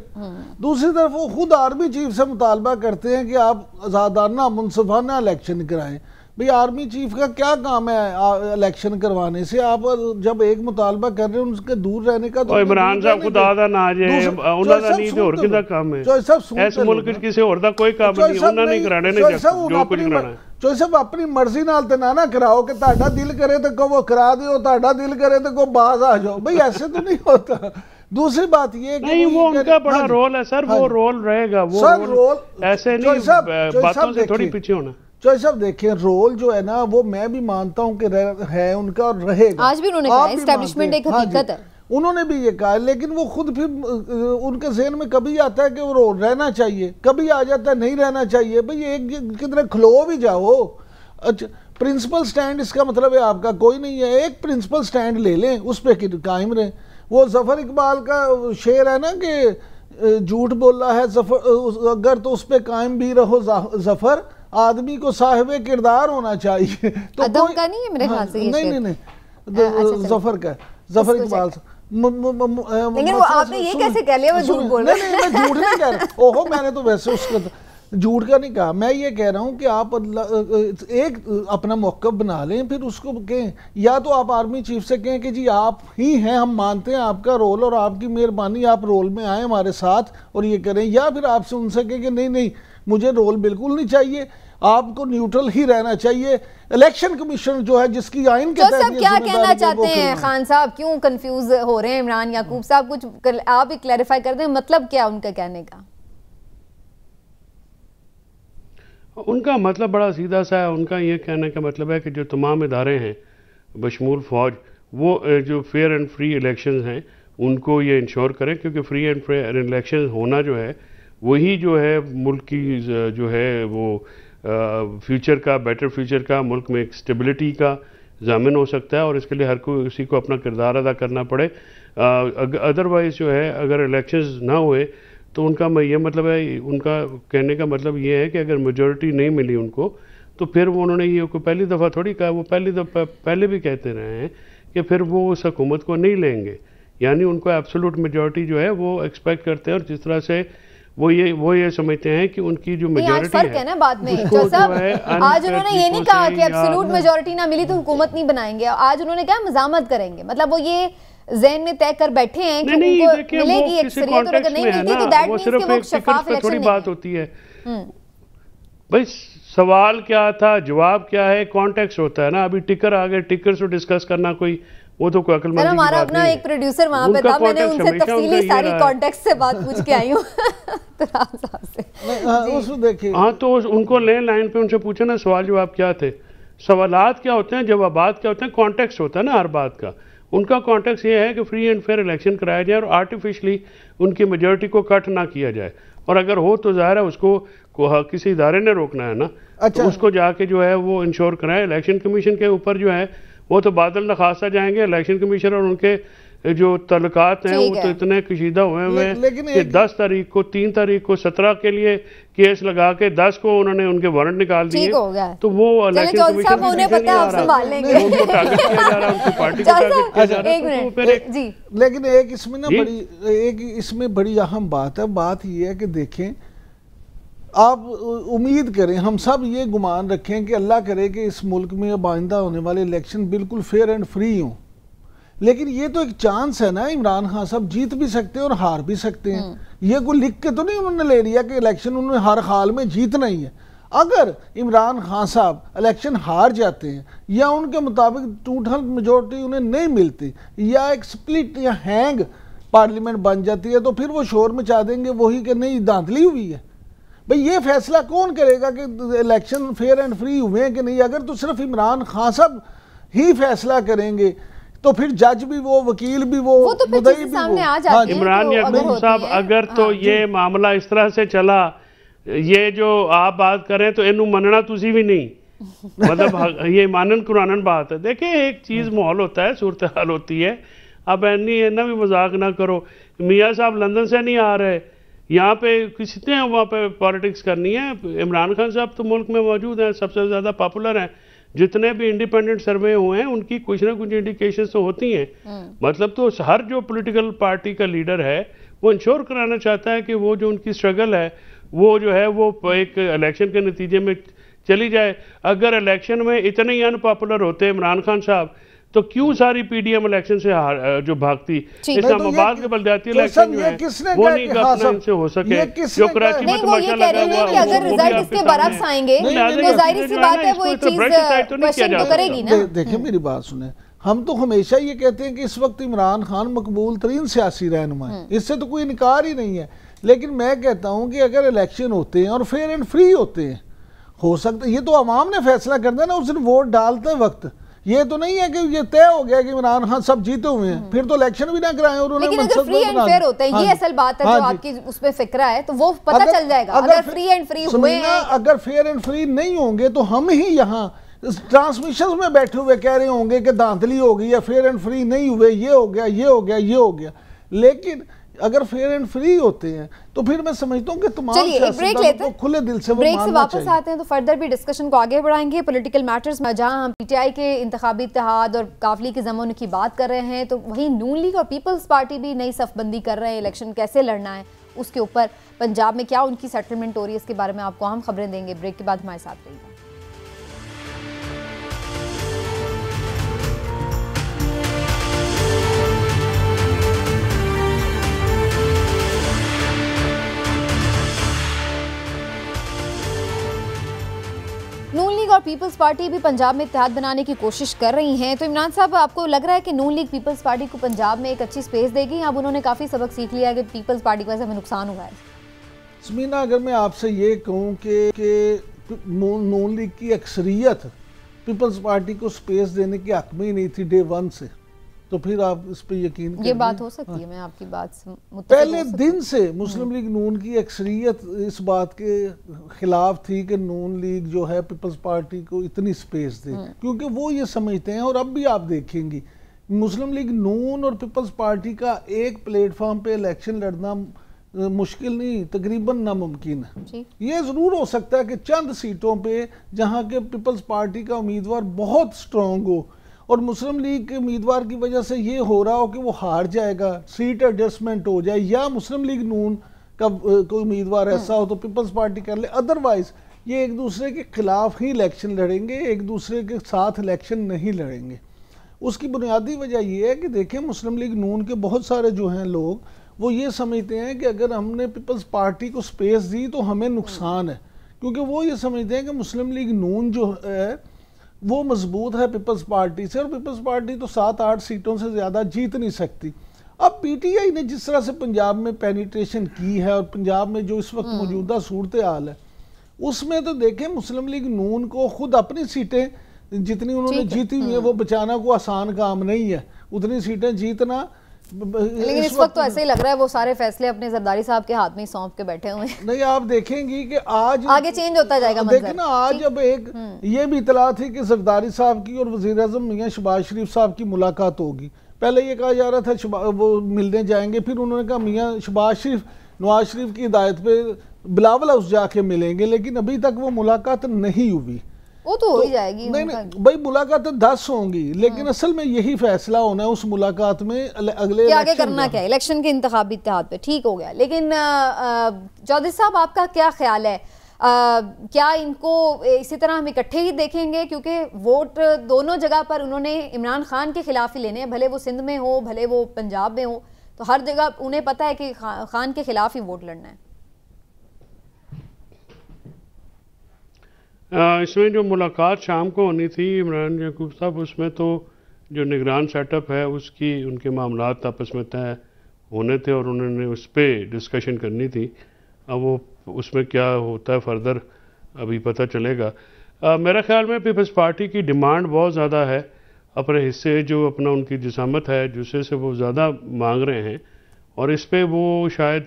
दूसरी तरफ वो खुद आर्मी चीफ से मुतालबा करते हैं कि आप आज़ादाना मुनसिफाना इलेक्शन कराएं। भाई आर्मी चीफ का क्या काम है इलेक्शन करवाने से? आप जब एक मुतालबा कर रहे हैं उनके दूर रहने का तो इमरान साहब खुद आदा ना आ जाए ਉਹਨਾਂ ਦਾ ਨਹੀਂ ਤੇ ਹੋਰ ਕਿਹਦਾ ਕੰਮ ਹੈ? ਇਸ ਮੁਲਕ ਵਿੱਚ ਕਿਸੇ ਹੋਰ ਦਾ ਕੋਈ ਕੰਮ ਨਹੀਂ, ਉਹਨਾਂ ਨੇ ਕਰਾਣੇ ਨੇ ਜੋ ਕੁਝ ਕਰਾਣਾ। ਚੋਈ ਸਾਹਿਬ ਆਪਣੀ ਮਰਜ਼ੀ ਨਾਲ ਤੇ ਨਾ ਕਰਾਓ ਕਿ ਤੁਹਾਡਾ ਦਿਲ करे तो को वो करा दो, ਤੁਹਾਡਾ दिल करे तो को बाज आ जाओ। भाई ऐसे तो नहीं होता। दूसरी बात ये नहीं, वो उनका बड़ा रोल है सर, वो रोल रहेगा, वो रोल ऐसे नहीं बातों से थोड़ी पीछे होना। चौधरी साहब देखिए रोल जो है ना वो मैं भी मानता हूं कि है उनका और रहेगा। आज भी उन्होंने कहा एस्टैब्लिशमेंट एक हकीकत है, उन्होंने भी ये कहा, लेकिन वो खुद फिर उनके ज़हन में कभी आता है कि वो रहना चाहिए, कभी आ जाता है नहीं रहना चाहिए। भाई एक किधर खलो भी जाओ। अच्छा प्रिंसिपल स्टैंड इसका मतलब है आपका कोई नहीं है, एक प्रिंसिपल स्टैंड ले लें, उस पर कायम रहें। वो जफर इकबाल का शेर है ना कि झूठ बोला है जफर अगर तो उस पर कायम भी रहो जफर, आदमी को साहिब किरदार होना चाहिए। तो अदम का नहीं है मेरे ख्याल से, नहीं जफर का, जफर इकबाल से। लेकिन वो आपने ये कैसे कह लिया वो झूठ बोल रहे हैं? मैं झूठ नहीं कह रहा, ओहो मैंने तो वैसे उसका झूठ का नहीं कहा। मैं ये कह रहा हूँ कि आप एक अपना मौक़िफ़ बना लें, फिर उसको कहें, या तो आप आर्मी चीफ से कहें कि जी आप ही हैं, हम मानते हैं आपका रोल और आपकी मेहरबानी, आप रोल में आए हमारे साथ और ये करें, या फिर आपसे उनसे कहें कि नहीं नहीं मुझे रोल बिल्कुल नहीं चाहिए, आपको न्यूट्रल ही रहना चाहिए। इलेक्शन कमीशन जो है जिसकी आइन के तहत क्या कहना चाहते हैं खान साहब, क्यों कंफ्यूज हो रहे हैं इमरान याकूब साहब? कुछ आप ही क्लैरिफाई कर दें, मतलब क्या उनका कहने का? उनका मतलब बड़ा सीधा सा है। उनका ये कहने का मतलब है कि जो तमाम इदारे हैं बशमूल फौज, वो जो फेयर एंड फ्री इलेक्शंस हैं उनको ये इंश्योर करें, क्योंकि फ्री एंड फेयर इलेक्शन होना जो है वही जो है मुल्क की जो है वो फ्यूचर का, बेटर फ्यूचर का, मुल्क में एक स्टेबिलिटी का ज़ामिन हो सकता है। और इसके लिए हर कोई उसी को अपना किरदार अदा करना पड़े। अदरवाइज़ जो है अगर इलेक्शंस ना हुए तो उनका ये मतलब है, उनका कहने का मतलब ये है कि अगर मेजॉरिटी नहीं मिली उनको तो फिर वो उन्होंने ये कोई पहली दफ़ा थोड़ी कहा, वो पहले भी कहते रहे हैं कि फिर वो उस हुकूमत को नहीं लेंगे। यानी उनको एब्सोल्यूट मेजॉरिटी जो है वो एक्सपेक्ट करते हैं, और जिस तरह से वो ये समझते हैं कि उनकी जो मेजॉरिटी है ना बाद में आज उन्होंने ये नहीं कहा कि एब्सोल्यूट मेजॉरिटी ना मिली तो हुकूमत नहीं बनाएंगे, आज उन्होंने कहा मज़ामत करेंगे। मतलब वो ये ज़हन में तय कर बैठे हैं कि उनको मिलेगी अक्सरियत, और अगर नहीं मिलती तो दैट मींस कि वो शफाफ इलेक्शन थोड़ी बात होती है। भाई सवाल क्या था, जवाब क्या है, कॉन्टेक्स्ट होता है ना। अभी टिकर आ गए, टिकर से डिस्कस करना कोई वो तो कोई अक्लमंदी की बात नहीं। हमारा अपना एक प्रोड्यूसर वहां पे था, मैंने उनसे तफसीली सारी कॉन्टेक्स्ट से बात पूछ के आई हूं। देखिए हाँ, तो उनको ले लाइन पे उनसे पूछे ना सवाल जवाब क्या थे, सवालात क्या होते हैं, जवाबात क्या होते हैं, कॉन्टेक्स्ट होता है ना हर बात का। उनका कॉन्टेक्स्ट ये है कि फ्री एंड फेयर इलेक्शन कराया जाए और आर्टिफिशली उनकी मेजॉरिटी को कट ना किया जाए। और अगर हो तो ज़ाहिर है उसको किसी इदारे ने रोकना है ना। अच्छा। तो उसको जाके जो है वो इंश्योर कराए। इलेक्शन कमीशन के ऊपर जो है वो तो बादल नखासा जाएंगे। इलेक्शन कमीशन और उनके जो तल्लुकात हैं वो तो इतने कशीदा हुए हैं कि 10 तारीख को, 3 तारीख को 17 के लिए केस लगा के 10 को उन्होंने उनके वारंट निकाल दिए। तो वो इलेक्शन कमीशन उन्हें पता है, आप संभाल लेंगे। उनको टारगेट किया जा रहा है, उनकी पार्टी को टारगेट किया जा रहा है। लेकिन एक इसमें बड़ी अहम बात है। बात ये है कि देखें, आप उम्मीद करें, हम सब ये गुमान रखें कि अल्लाह करे कि इस मुल्क में अब आइंदा होने वाले इलेक्शन बिल्कुल फेयर एंड फ्री हों। लेकिन ये तो एक चांस है ना, इमरान खान साहब जीत भी सकते हैं और हार भी सकते हैं। ये कोई लिख के तो नहीं उन्होंने ले लिया कि इलेक्शन उन्होंने हर हाल में जीतना ही है। अगर इमरान खान साहब इलेक्शन हार जाते हैं या उनके मुताबिक टोटल मेजॉरिटी उन्हें नहीं मिलती या एक स्प्लिट या हैंग पार्लियामेंट बन जाती है, तो फिर वो शोर मचा देंगे वही कि नहीं धांधली हुई है। भाई ये फैसला कौन करेगा कि इलेक्शन फेयर एंड फ्री हुए हैं कि नहीं? अगर तो सिर्फ इमरान खान साहब ही फैसला करेंगे तो फिर जज भी वो, वकील भी वो तो मुद्दई भी वो। इमरान याकूब साहब, अगर तो ये मामला इस तरह से चला ये जो आप बात करें तो इनू मनना तुसी भी नहीं, मतलब ये मानन कुरानन बात है। देखिए एक चीज़ माहौल होता है, सूरत हाल होती है। अब इन्ना भी मजाक ना करो। मियाँ साहब लंदन से नहीं आ रहे, यहाँ पे किसने वहाँ पे पॉलिटिक्स करनी है। इमरान खान साहब तो मुल्क में मौजूद हैं, सबसे ज़्यादा पॉपुलर हैं। जितने भी इंडिपेंडेंट सर्वे हुए हैं उनकी कुछ ना कुछ इंडिकेशन तो होती हैं। मतलब तो हर जो पॉलिटिकल पार्टी का लीडर है वो इंश्योर कराना चाहता है कि वो जो उनकी स्ट्रगल है वो जो है वो एक इलेक्शन के नतीजे में चली जाए। अगर इलेक्शन में इतने ही अनपॉपुलर होते इमरान खान साहब तो क्यों सारी पीडीएम इलेक्शन से जो भागती। इस्लामाबाद के बल्दियाती इलेक्शन जो है वो नहीं अपना इनसे हो सके। जो कराची में तमाशा लगा हुआ है अगर रिजल्ट इसके बरक्स आएंगे तो जाहिर सी बात है वो एक चीज क्वेश्चन तो करेगी ना। देखिए मेरी बात सुने, हम तो हमेशा ये कहते हैं कि इस वक्त इमरान खान मकबूल तरीन सियासी रहनुमा है, इससे तो कोई इनकार ही नहीं है। लेकिन मैं कहता हूँ कि अगर इलेक्शन होते हैं और फेयर एंड फ्री होते हैं, हो सकता है ये तो अवाम ने फैसला करना है ना उस दिन वोट डालते वक्त। ये तो नहीं है कि ये तय हो गया कि इमरान खान सब जीते हुए हैं, फिर तो इलेक्शन भी ना कराएं और उन्हें। लेकिन अगर फ्री एंड फेयर होते हैं, ये असल बात है जो आपकी उसमें फिक्र है, तो वो पता चल जाएगा। अगर फ्री एंड फ्री हुए हैं, अगर फेयर एंड फ्री नहीं होंगे तो हम ही यहाँ ट्रांसमिशन में बैठे हुए कह रहे होंगे कि धांधली हो गई या फेयर एंड फ्री नहीं हुए, ये हो गया, ये हो गया, ये हो गया। लेकिन अगर फेयर एंड फ्री होते हैं तो फिर मैं समझता हूँ कि तमाम सियासतदानों को खुले दिल से ब्रेक से वापस आते हैं तो फर्दर भी डिस्कशन को आगे बढ़ाएंगे पॉलिटिकल मैटर्स में। जहां हम पीटीआई के इंतखाबी इत्तेहाद और काफिली की जमानत की बात कर रहे हैं, तो वहीं नून लीग और पीपल्स पार्टी भी नई सफबंदी कर रहे हैं इलेक्शन कैसे लड़ना है उसके ऊपर। पंजाब में क्या उनकी सेटलमेंट हो रही है इसके बारे में आपको हम खबरें देंगे। ब्रेक के बाद हमारे साथ रहिएगा। नून लीग और पीपल्स पार्टी भी पंजाब में इत्तेहाद बनाने की कोशिश कर रही हैं। तो इमरान साहब, आपको लग रहा है कि नून लीग पीपल्स पार्टी को पंजाब में एक अच्छी स्पेस देगी? अब उन्होंने काफ़ी सबक सीख लिया है कि पीपल्स पार्टी की वजह से हमें नुकसान हुआ है। समीना, अगर मैं आपसे ये कहूँ कि नून लीग की अक्सरियत पीपल्स पार्टी को स्पेस देने की हक में ही नहीं थी डे वन से, तो फिर आप इस पे यकीन ये बात हो सकती है। मैं आपकी बात से पहले दिन से मुस्लिम लीग नून की अक्सरियत इस बात के खिलाफ थी कि नून लीग जो है पीपल्स पार्टी को इतनी स्पेस दे, क्योंकि वो ये समझते हैं, और अब भी आप देखेंगी मुस्लिम लीग नून और पीपल्स पार्टी का एक प्लेटफॉर्म पे इलेक्शन लड़ना मुश्किल नहीं, तकरीबन नामुमकिन है। ये ज़रूर हो सकता है कि चंद सीटों पे जहाँ के पीपल्स पार्टी का उम्मीदवार बहुत स्ट्रॉन्ग हो और मुस्लिम लीग के उम्मीदवार की वजह से ये हो रहा हो कि वो हार जाएगा, सीट एडजस्टमेंट हो जाए, या मुस्लिम लीग नून का कोई उम्मीदवार ऐसा हो तो पीपल्स पार्टी कर ले। अदरवाइज ये एक दूसरे के खिलाफ ही इलेक्शन लड़ेंगे, एक दूसरे के साथ इलेक्शन नहीं लड़ेंगे। उसकी बुनियादी वजह यह है कि देखें, मुस्लिम लीग नून के बहुत सारे जो हैं लोग वो ये समझते हैं कि अगर हमने पीपल्स पार्टी को स्पेस दी तो हमें नुकसान है, क्योंकि वो ये समझते हैं कि मुस्लिम लीग नून जो है वो मजबूत है पीपल्स पार्टी से, और पीपल्स पार्टी तो 7-8 सीटों से ज़्यादा जीत नहीं सकती। अब पीटीआई ने जिस तरह से पंजाब में पेनिट्रेशन की है और पंजाब में जो इस वक्त मौजूदा सूरत हाल है उसमें तो देखें मुस्लिम लीग नून को खुद अपनी सीटें जितनी उन्होंने जीती हुई है वो बचाना को आसान काम नहीं है, उतनी सीटें जीतना। लेकिन इस वक्त तो ऐसे ही लग रहा है वो सारे फैसले अपने जरदारी साहब के हाथ में ही सौंप के बैठे हुए हैं। नहीं, आप देखेंगी कि आज आगे चेंज होता जाएगा। देखिए ना, आज अब एक ये भी इतला थी कि जरदारी साहब की और वजीर आजम मियां शहबाज शरीफ साहब की मुलाकात होगी। पहले ये कहा जा रहा था वो मिलने जाएंगे, फिर उन्होंने कहा मियां शहबाज शरीफ नवाज शरीफ की हिदायत पे बिलावल हाउस जाके मिलेंगे, लेकिन अभी तक वो मुलाकात नहीं हुई। वो तो हो ही जाएगी। नहीं भाई, मुलाकातें 10 होंगी, लेकिन असल में यही फैसला होना है उस मुलाकात में अगले आगे करना क्या है इलेक्शन के इंतखाबी इत्तेहाद पे। ठीक हो गया, लेकिन चौधरी साहब आपका क्या ख्याल है, क्या इनको इसी तरह हम इकट्ठे ही देखेंगे? क्योंकि वोट दोनों जगह पर उन्होंने इमरान खान के खिलाफ ही लेने हैं, भले वो सिंध में हो भले वो पंजाब में हो, तो हर जगह उन्हें पता है कि खान के खिलाफ ही वोट लड़ना है। इसमें जो मुलाकात शाम को होनी थी इमरान याकूब साहब, उसमें तो जो निगरान सेटअप है उसकी उनके मामलात आपस में तय होने थे और उन्होंने उस पर डिस्कशन करनी थी। अब वो उसमें क्या होता है फर्दर अभी पता चलेगा। मेरा ख्याल में पीपल्स पार्टी की डिमांड बहुत ज़्यादा है, अपने हिस्से जो अपना उनकी जिसामत है जिससे से वो ज़्यादा मांग रहे हैं, और इस पर वो शायद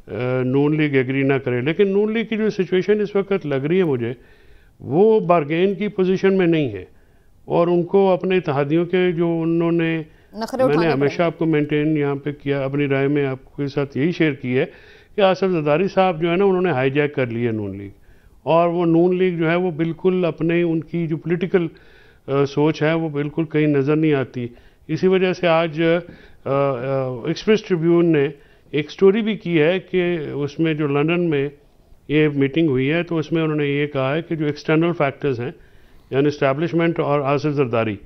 नून लीग एग्री ना करे। लेकिन नून लीग की जो सिचुएशन इस वक्त लग रही है मुझे, वो बारगेन की पोजीशन में नहीं है, और उनको अपने इत्तेहादियों के जो उन्होंने, मैंने हमेशा आपको मेंटेन यहाँ पे किया, अपनी राय में आपके साथ यही शेयर की है कि आसिफ जरदारी साहब जो है ना, उन्होंने हाईजैक कर लिया नून लीग, और वो नून लीग जो है वो बिल्कुल अपने, उनकी जो पॉलिटिकल सोच है वो बिल्कुल कहीं नज़र नहीं आती। इसी वजह से आज एक्सप्रेस ट्रिब्यून ने एक स्टोरी भी की है कि उसमें जो लंदन में ये मीटिंग हुई है, तो उसमें उन्होंने ये कहा है कि जो एक्सटर्नल फैक्टर्स हैं, यानी इस्टेब्लिशमेंट और आसिफ जरदारी,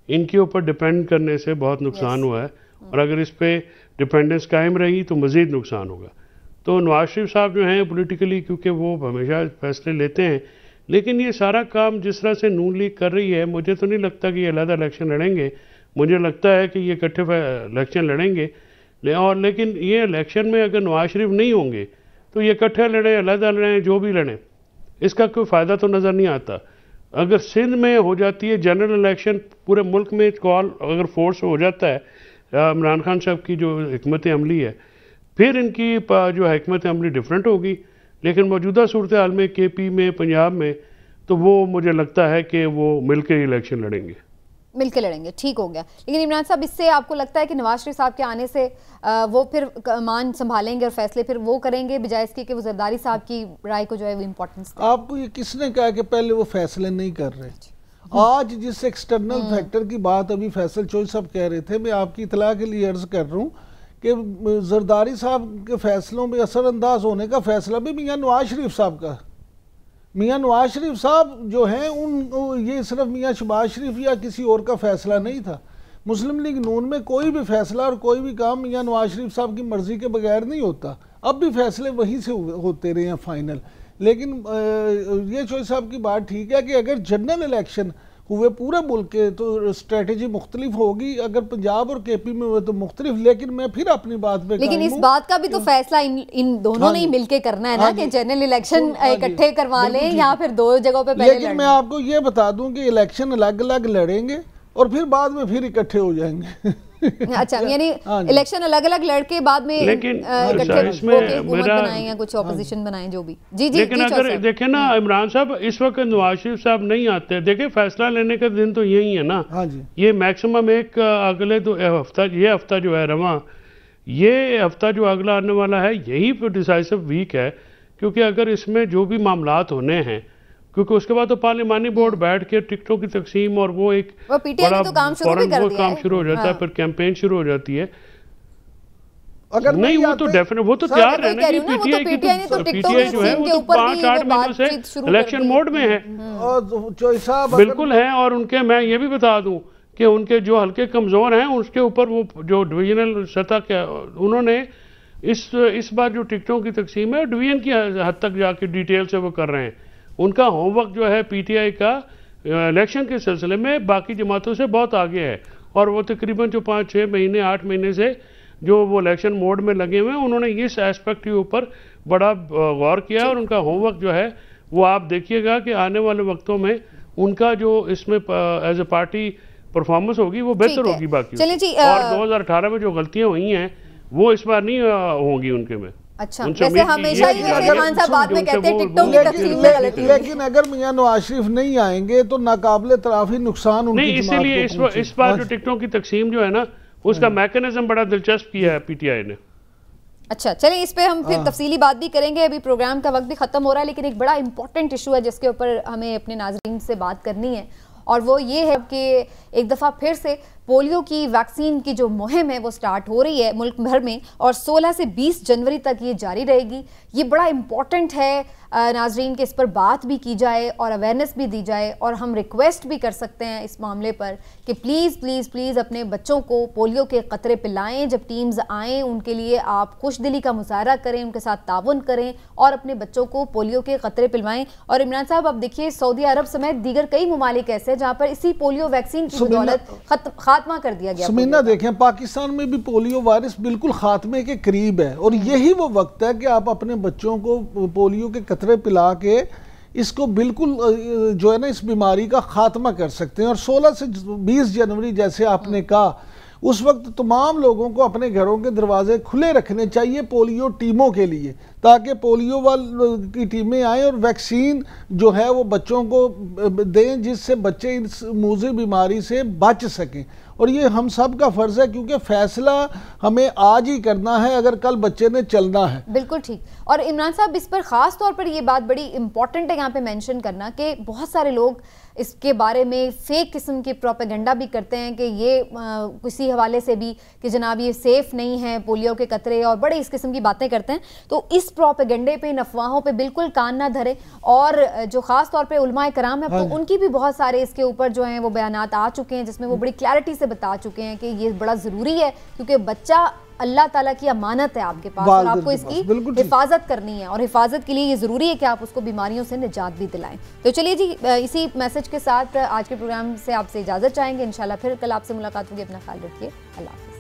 इनके ऊपर डिपेंड करने से बहुत नुकसान हुआ है, और अगर इस पर डिपेंडेंस कायम रही तो मज़ीद नुकसान होगा। तो नवाज शरीफ साहब जो हैं पॉलिटिकली, क्योंकि वो हमेशा फैसले लेते हैं, लेकिन ये सारा काम जिस तरह से नून लीग कर रही है, मुझे तो नहीं लगता कि ये अलग इलेक्शन लड़ेंगे। मुझे लगता है कि ये इकट्ठे इलेक्शन लड़ेंगे, और लेकिन ये इलेक्शन में अगर नवाज शरीफ नहीं होंगे तो ये इकट्ठे लड़े, अलग लड़ें, जो भी लड़ें, इसका कोई फ़ायदा तो नज़र नहीं आता। अगर सिंध में हो जाती है जनरल इलेक्शन, पूरे मुल्क में कॉल अगर फोर्स हो जाता है, इमरान खान साहब की जो हिकमत अमली है, फिर इनकी जो हिकमत अमली डिफरेंट होगी। लेकिन मौजूदा सूरत हाल में KP में, पंजाब में, तो वो मुझे लगता है कि वो मिलकर इलेक्शन लड़ेंगे, मिलकर लड़ेंगे। ठीक हो गया। लेकिन इमरान साहब, इससे आपको लगता है कि नवाज शरीफ साहब के आने से वो फिर कमान संभालेंगे और फैसले फिर वो करेंगे, बजाय इसके कि वो जरदारी साहब की राय को जो है वो इम्पोर्टेंस? आपको ये किसने कहा कि पहले वो फैसले नहीं कर रहे? आज जिस एक्सटर्नल फैक्टर की बात अभी फैसल चोई साहब कह रहे थे, मैं आपकी इतला के लिए अर्ज कर रहा हूँ कि जरदारी साहब के फैसलों में असरअंदाज होने का फैसला भी मियाँ नवाज शरीफ साहब का। मियाँ नवाज शरीफ साहब जो हैं ये सिर्फ मियाँ शहबाज शरीफ या किसी और का फैसला नहीं था। मुस्लिम लीग नून में कोई भी फैसला और कोई भी काम मियाँ नवाज शरीफ साहब की मर्जी के बगैर नहीं होता। अब भी फैसले वहीं से होते रहे हैं फाइनल। लेकिन ये चोई साहब की बात ठीक है कि अगर जनरल इलेक्शन हुए पूरे मुल्क के तो स्ट्रेटेजी मुख्तलिफ होगी, अगर पंजाब और KP में हुए तो मुख्तलिफ। लेकिन मैं फिर अपनी बात पे, लेकिन इस बात का भी तो फैसला इन दोनों ने ही मिलके करना है ना, कि जनरल इलेक्शन इकट्ठे करवा लें या फिर दो जगहों पे पहले। लेकिन मैं आपको ये बता दूं कि इलेक्शन अलग अलग लड़ेंगे और फिर बाद में फिर इकट्ठे हो जाएंगे। अच्छा, यानी इलेक्शन अलग अलग लड़के बाद में इकट्ठे हुकूमत बनाएं या कुछ ऑपोजिशन बनाएं, जो भी। जी जी। लेकिन अगर देखें ना इमरान साहब, इस वक्त नवाज शरीफ साहब नहीं आते, देखें फैसला लेने का दिन तो यही है ना। हाँ जी। ये मैक्सिमम एक अगले तो हफ्ता, ये हफ्ता जो है रवा, ये हफ्ता जो अगला आने वाला है, यही डिसाइसिव वीक है। क्योंकि अगर इसमें जो भी मामलात होने हैं, क्योंकि उसके बाद तो पार्लिमानी बोर्ड बैठ के टिकटों की तकसीम और वो एक बड़ा तो काम शुरू हो जाता है, फिर कैंपेन शुरू हो जाती है। अगर नहीं वो तो डेफिनेट, वो तो तैयार है ना कि पीटीआई जो है वो तो 5-8 महीनों से इलेक्शन मोड में है, बिल्कुल है। और उनके, मैं ये भी बता दूं कि उनके जो हल्के कमजोर हैं उसके ऊपर वो जो डिवीजनल सतह के, उन्होंने इस बार जो टिकटों की तकसीम है डिवीजन की हद तक जाके डिटेल से वो कर रहे हैं। उनका होमवर्क जो है PTI का इलेक्शन के सिलसिले में बाकी जमातों से बहुत आगे है, और वो तकरीबन जो 5-6 महीने 8 महीने से जो वो इलेक्शन मोड में लगे हुए हैं, उन्होंने इस एस्पेक्ट के ऊपर बड़ा गौर किया। और उनका होमवर्क जो है वो आप देखिएगा कि आने वाले वक्तों में उनका जो इसमें एज ए पार्टी परफॉर्मेंस होगी वो बेहतर होगी बाकी। और 2018 में जो गलतियां हुई हैं वो इस बार नहीं होंगी उनके में। अच्छा, वैसे हमेशा ही खान साहब बाद में कहते हैं टिकटों की तकसीम में गलती है। लेकिन अगर मियां नवाज शरीफ नहीं आएंगे तो नाकाबिले तराफी नुकसान उनकी नहीं, इसीलिए इस बार जो टिकटों की तकसीम जो है ना, उसका मैकेनिज्म बड़ा दिलचस्प किया है PTI ने। अच्छा, चलिए इस पे हम फिर तफसीली बात भी करेंगे। अभी प्रोग्राम का वक्त भी खत्म हो रहा है, लेकिन एक बड़ा इंपॉर्टेंट इशू है जिसके ऊपर हमें अपने नाज़रीन से बात करनी है, और वो ये है कि एक दफ़ा फिर से पोलियो की वैक्सीन की जो मुहिम है वो स्टार्ट हो रही है मुल्क भर में, और 16 से 20 जनवरी तक ये जारी रहेगी। ये बड़ा इम्पॉर्टेंट है नाजरीन कि इस पर बात भी की जाए और अवेयरनेस भी दी जाए, और हम रिक्वेस्ट भी कर सकते हैं इस मामले पर कि प्लीज़ प्लीज़ प्लीज़ अपने बच्चों को पोलियो के क़तरे पिलाएं। जब टीम्स आएँ उनके लिए आप खुशदिली का मुजाहरा करें, उनके साथ ताउन करें और अपने बच्चों को पोलियो के क़तरे पिलवाएं। और इमरान साहब, अब देखिए सऊदी अरब समेत दीगर कई ममालिक ऐसे हैं जहाँ पर इसी पोलियो वैक्सीन की बदौलत खात्मा कर दिया गया। समीना देखें, पाकिस्तान में भी पोलियो वायरस बिल्कुल खात्मे के करीब है, और यही वो वक्त है कि आप अपने बच्चों को पोलियो के कतरे पिला के इसको बिल्कुल जो है ना इस बीमारी का खात्मा कर सकते हैं। और 16 से 20 जनवरी जैसे आपने कहा, उस वक्त तमाम लोगों को अपने घरों के दरवाजे खुले रखने चाहिए पोलियो टीमों के लिए, ताकि पोलियो की टीमें आएँ और वैक्सीन जो है वो बच्चों को दें, जिससे बच्चे इस मूज़ी बीमारी से बच सकें। और ये हम सब का फ़र्ज़ है, क्योंकि फ़ैसला हमें आज ही करना है अगर कल बच्चे ने चलना है। बिल्कुल ठीक। और इमरान साहब, इस पर ख़ास तौर पर ये बात बड़ी इंपॉर्टेंट है यहाँ पे मेंशन करना कि बहुत सारे लोग इसके बारे में फेक किस्म की प्रोपेगेंडा भी करते हैं कि ये किसी हवाले से भी कि जनाब ये सेफ़ नहीं है पोलियो के कतरे, और बड़े इस किस्म की बातें करते हैं। तो इस प्रोपेगेंडे पे, इन अफवाहों पे बिल्कुल कान ना धरे। और जो ख़ास तौर पे उलमाए कराम है, तो उनकी भी बहुत सारे इसके ऊपर जो हैं वो बयानात आ चुके हैं, जिसमें वो बड़ी क्लैरिटी से बता चुके हैं कि ये बड़ा ज़रूरी है, क्योंकि बच्चा अल्लाह ताला की अमानत है आपके पास और आपको इसकी हिफाजत करनी है, और हिफाजत के लिए ये ज़रूरी है कि आप उसको बीमारियों से निजात भी दिलाएं। तो चलिए जी, इसी मैसेज के साथ आज के प्रोग्राम से आपसे इजाज़त चाहेंगे। इंशाल्लाह फिर कल आपसे मुलाकात होगी। अपना ख्याल रखिए। अल्लाह हाफ़िज़।